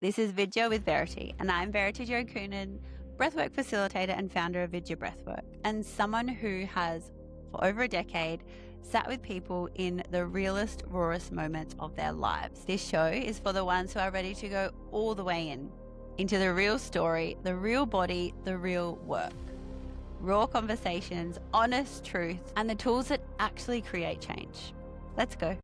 This is VIDYA with Verity, and I'm Verity Coonan, breathwork facilitator and founder of VIDYA Breathwork, and someone who has, for over a decade, sat with people in the realest, rawest moments of their lives. This show is for the ones who are ready to go all the way into the real story, the real body, the real work. Raw conversations, honest truth, and the tools that actually create change. Let's go.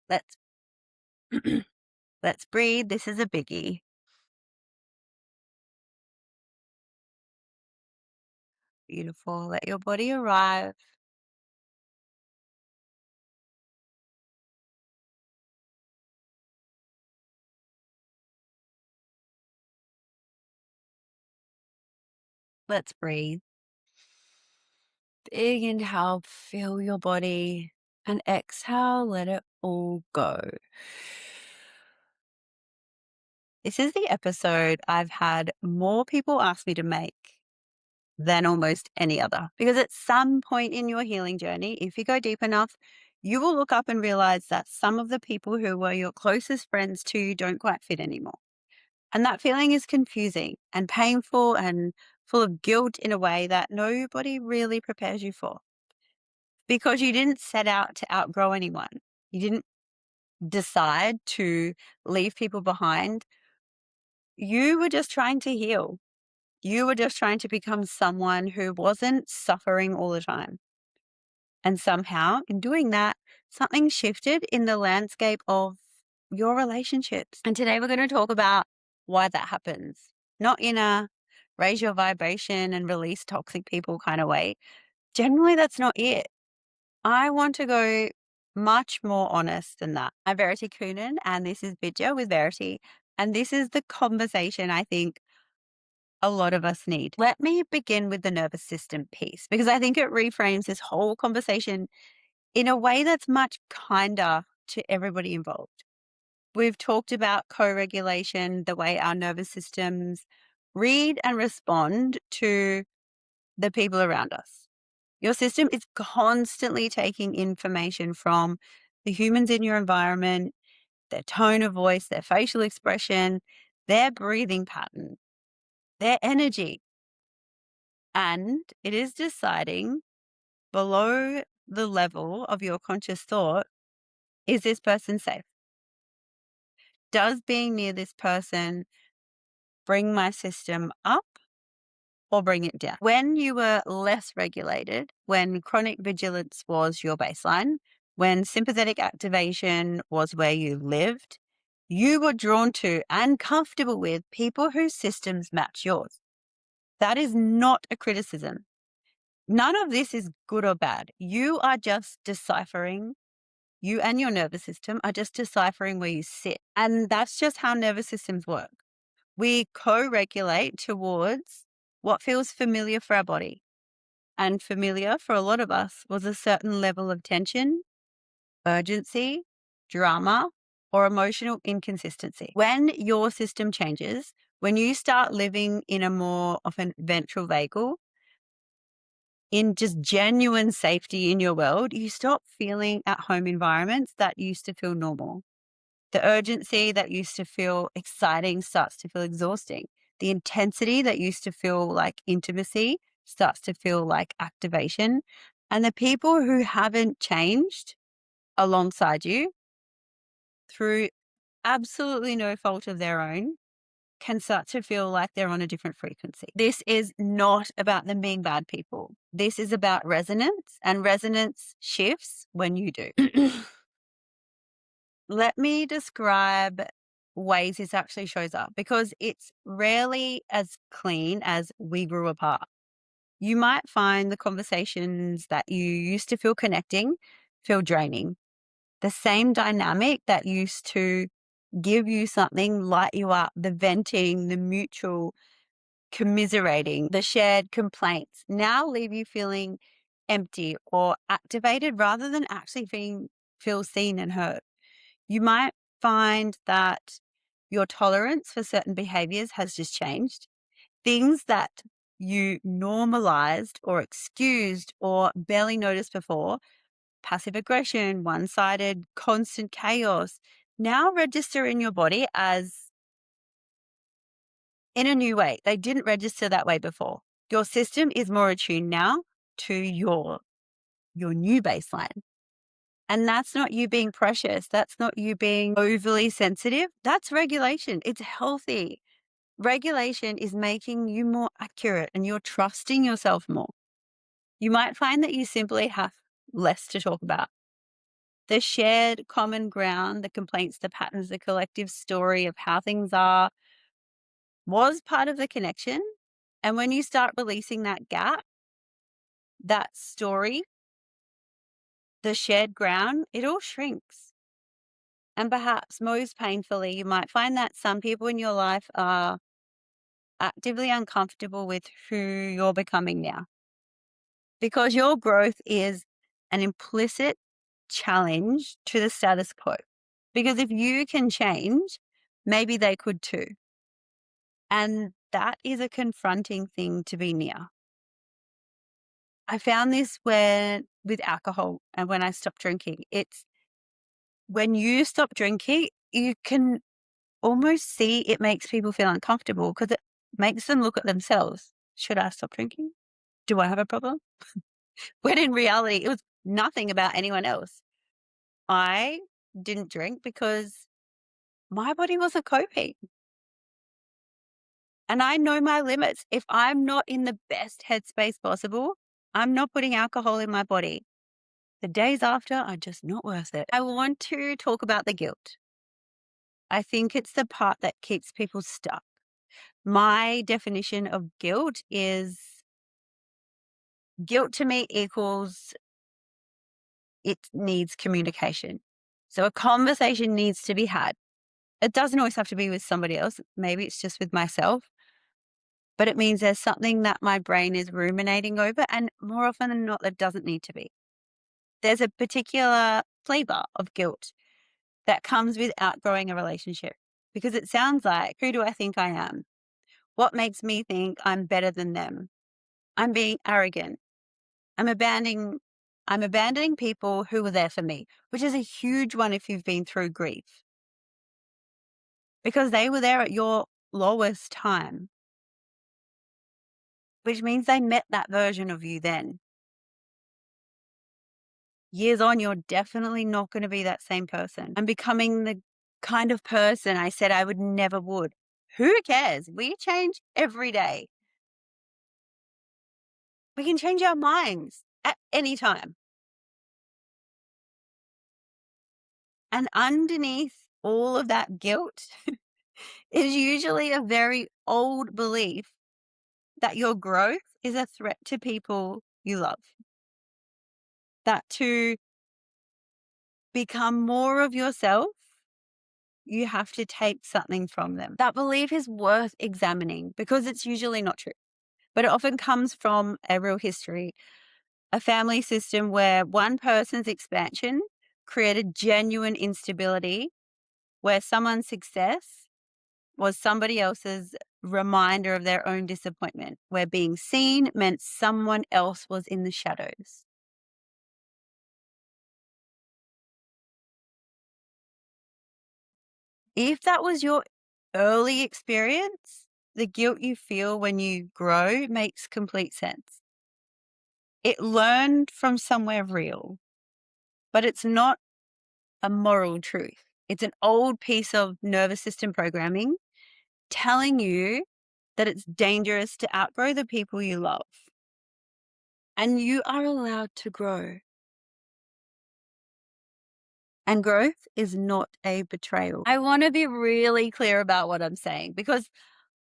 Let's let's breathe. This is a biggie. Beautiful. Let your body arrive. Let's breathe. Big inhale, feel your body, and exhale, let it all go. This is the episode I've had more people ask me to make than almost any other. Because at some point in your healing journey, if you go deep enough, you will look up and realize that some of the people who were your closest friends to you don't quite fit anymore. And that feeling is confusing and painful and full of guilt in a way that nobody really prepares you for. Because you didn't set out to outgrow anyone. You didn't decide to leave people behind. You were just trying to heal. You were just trying to become someone who wasn't suffering all the time. And somehow, in doing that, something shifted in the landscape of your relationships. And today we're going to talk about why that happens. Not in a raise your vibration and release toxic people kind of way. Generally, that's not it. I want to go much more honest than that. I'm Verity Coonan, and this is VIDYA with Verity. And this is the conversation I think a lot of us need. Let me begin with the nervous system piece, because I think it reframes this whole conversation in a way that's much kinder to everybody involved. We've talked about co-regulation, the way our nervous systems read and respond to the people around us. Your system is constantly taking information from the humans in your environment, their tone of voice, their facial expression, their breathing pattern, their energy. And it is deciding below the level of your conscious thought, is this person safe? Does being near this person bring my system up or bring it down? When you were less regulated, when chronic vigilance was your baseline, when sympathetic activation was where you lived, you were drawn to and comfortable with people whose systems match yours. That is not a criticism. None of this is good or bad. You are just deciphering. You and your nervous system are just deciphering where you sit. And that's just how nervous systems work. We co-regulate towards what feels familiar for our body. And familiar for a lot of us was a certain level of tension, urgency, drama, or emotional inconsistency. When your system changes, when you start living in a more often ventral vagal, in just genuine safety in your world, you stop feeling at home environments that used to feel normal. The urgency that used to feel exciting starts to feel exhausting. The intensity that used to feel like intimacy starts to feel like activation. And the people who haven't changed alongside you through absolutely no fault of their own can start to feel like they're on a different frequency. This is not about them being bad people. This is about resonance, and resonance shifts when you do. Let me describe ways this actually shows up, because it's rarely as clean as we grew apart. You might find the conversations that you used to feel connecting feel draining. The same dynamic that used to give you something, light you up, the venting, the mutual commiserating, the shared complaints now leave you feeling empty or activated rather than actually feel seen and heard. You might find that your tolerance for certain behaviors has just changed. Things that you normalized or excused or barely noticed before, passive aggression, one sided, constant chaos, now register in your body as in a new way. They didn't register that way before. Your system is more attuned now to your new baseline. And that's not you being precious. That's not you being overly sensitive. That's regulation. It's healthy. Regulation is making you more accurate and you're trusting yourself more. You might find that you simply have less to talk about. The shared common ground, the complaints, the patterns, the collective story of how things are was part of the connection. And when you start releasing that gap, that story, the shared ground, it all shrinks. And perhaps most painfully, you might find that some people in your life are actively uncomfortable with who you're becoming now because your growth is an implicit challenge to the status quo. Because if you can change, maybe they could too. And that is a confronting thing to be near. I found this with alcohol and when I stopped drinking. It's when you stop drinking, you can almost see it makes people feel uncomfortable because it makes them look at themselves. Should I stop drinking? Do I have a problem? When in reality, it was nothing about anyone else. I didn't drink because my body wasn't coping. And I know my limits. If I'm not in the best headspace possible, I'm not putting alcohol in my body. The days after are just not worth it. I want to talk about the guilt. I think it's the part that keeps people stuck. My definition of guilt is guilt to me equals it needs communication. So a conversation needs to be had. It doesn't always have to be with somebody else. Maybe it's just with myself, but it means there's something that my brain is ruminating over. And more often than not, that doesn't need to be. There's a particular flavor of guilt that comes with outgrowing a relationship because it sounds like, who do I think I am? What makes me think I'm better than them? I'm being arrogant. I'm abandoning people who were there for me, which is a huge one if you've been through grief. Because they were there at your lowest time, which means they met that version of you then. Years on, you're definitely not going to be that same person. I'm becoming the kind of person I said I would never would. Who cares? We change every day. We can change our minds at any time. And underneath all of that guilt is usually a very old belief that your growth is a threat to people you love. That to become more of yourself, you have to take something from them. That belief is worth examining because it's usually not true, but it often comes from a real history, a family system where one person's expansion created genuine instability, where someone's success was somebody else's reminder of their own disappointment, where being seen meant someone else was in the shadows. If that was your early experience, the guilt you feel when you grow makes complete sense. It learned from somewhere real, but it's not a moral truth. It's an old piece of nervous system programming telling you that it's dangerous to outgrow the people you love. And you are allowed to grow. And growth is not a betrayal. I want to be really clear about what I'm saying because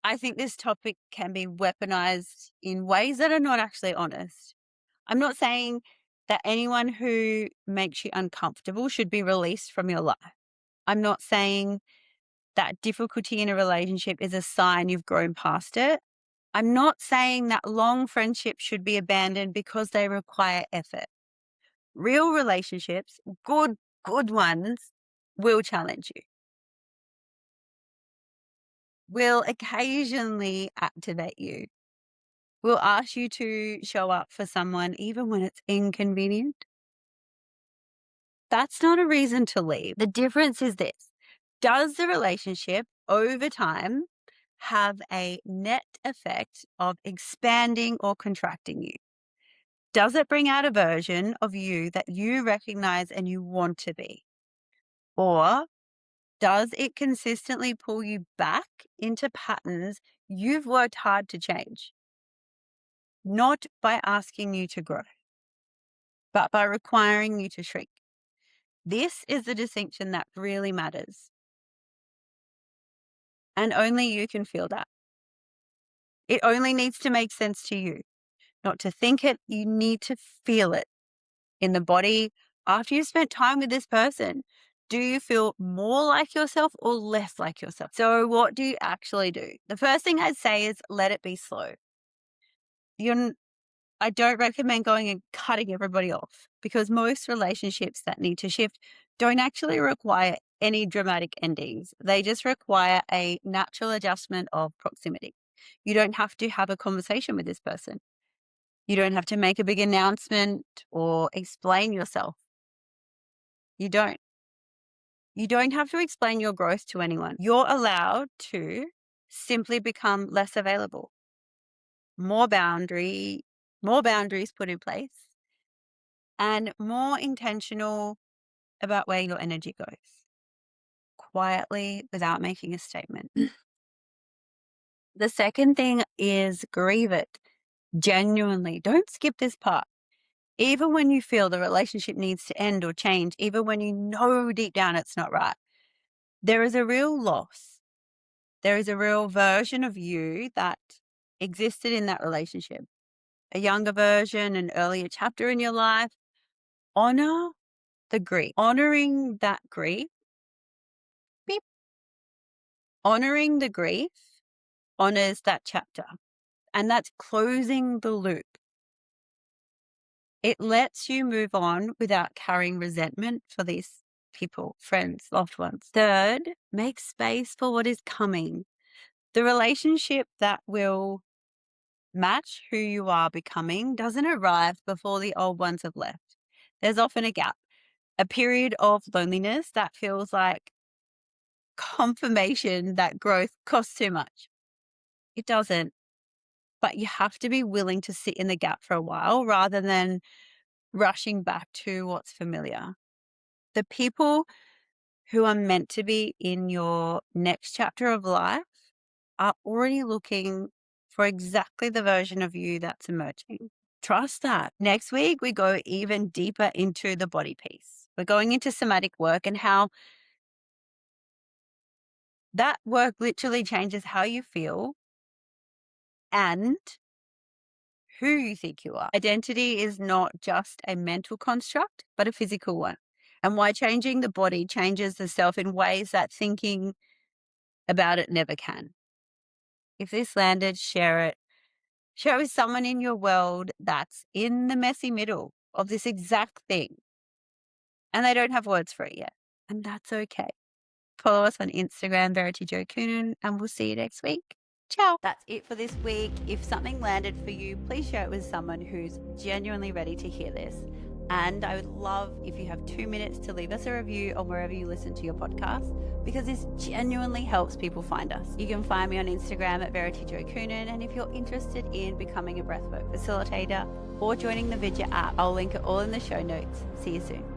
I think this topic can be weaponized in ways that are not actually honest. I'm not saying that anyone who makes you uncomfortable should be released from your life. I'm not saying that difficulty in a relationship is a sign you've grown past it. I'm not saying that long friendships should be abandoned because they require effort. Real relationships, good ones, will challenge you, will occasionally activate you, will ask you to show up for someone even when it's inconvenient. That's not a reason to leave. The difference is this: does the relationship over time have a net effect of expanding or contracting you? Does it bring out a version of you that you recognize and you want to be? Or does it consistently pull you back into patterns you've worked hard to change? Not by asking you to grow, but by requiring you to shrink. This is the distinction that really matters. And only you can feel that. It only needs to make sense to you, not to think it. You need to feel it in the body after you've spent time with this person. Do you feel more like yourself or less like yourself? So what do you actually do? The first thing I'd say is let it be slow. I don't recommend going and cutting everybody off, because most relationships that need to shift don't actually require any dramatic endings. They just require a natural adjustment of proximity. You don't have to have a conversation with this person. You don't have to make a big announcement or explain yourself. You don't. You don't have to explain your growth to anyone. You're allowed to simply become less available. More boundaries put in place, and more intentional about where your energy goes, quietly, without making a statement. The second thing is grieve it genuinely. Don't skip this part. Even when you feel the relationship needs to end or change, even when you know deep down it's not right, there is a real loss. There is a real version of you that existed in that relationship, a younger version, an earlier chapter in your life. Honor the grief. Honoring that grief, beep, honoring the grief honors that chapter. And that's closing the loop. It lets you move on without carrying resentment for these people, friends, loved ones. Third, make space for what is coming. The relationship that will match who you are becoming doesn't arrive before the old ones have left. There's often a gap, a period of loneliness that feels like confirmation that growth costs too much. It doesn't, but you have to be willing to sit in the gap for a while rather than rushing back to what's familiar. The people who are meant to be in your next chapter of life are already looking for exactly the version of you that's emerging. Trust that. Next week, we go even deeper into the body piece. We're going into somatic work and how that work literally changes how you feel and who you think you are. Identity is not just a mental construct, but a physical one. And why changing the body changes the self in ways that thinking about it never can. If this landed, share it. Share it with someone in your world that's in the messy middle of this exact thing, and they don't have words for it yet. And that's okay. Follow us on Instagram, Verity and we'll see you next week. Ciao. That's it for this week. If something landed for you, please share it with someone who's genuinely ready to hear this. And I would love if you have 2 minutes to leave us a review on wherever you listen to your podcast, because this genuinely helps people find us. You can find me on Instagram at Verity. And if you're interested in becoming a breathwork facilitator or joining the VIDYA app, I'll link it all in the show notes. See you soon.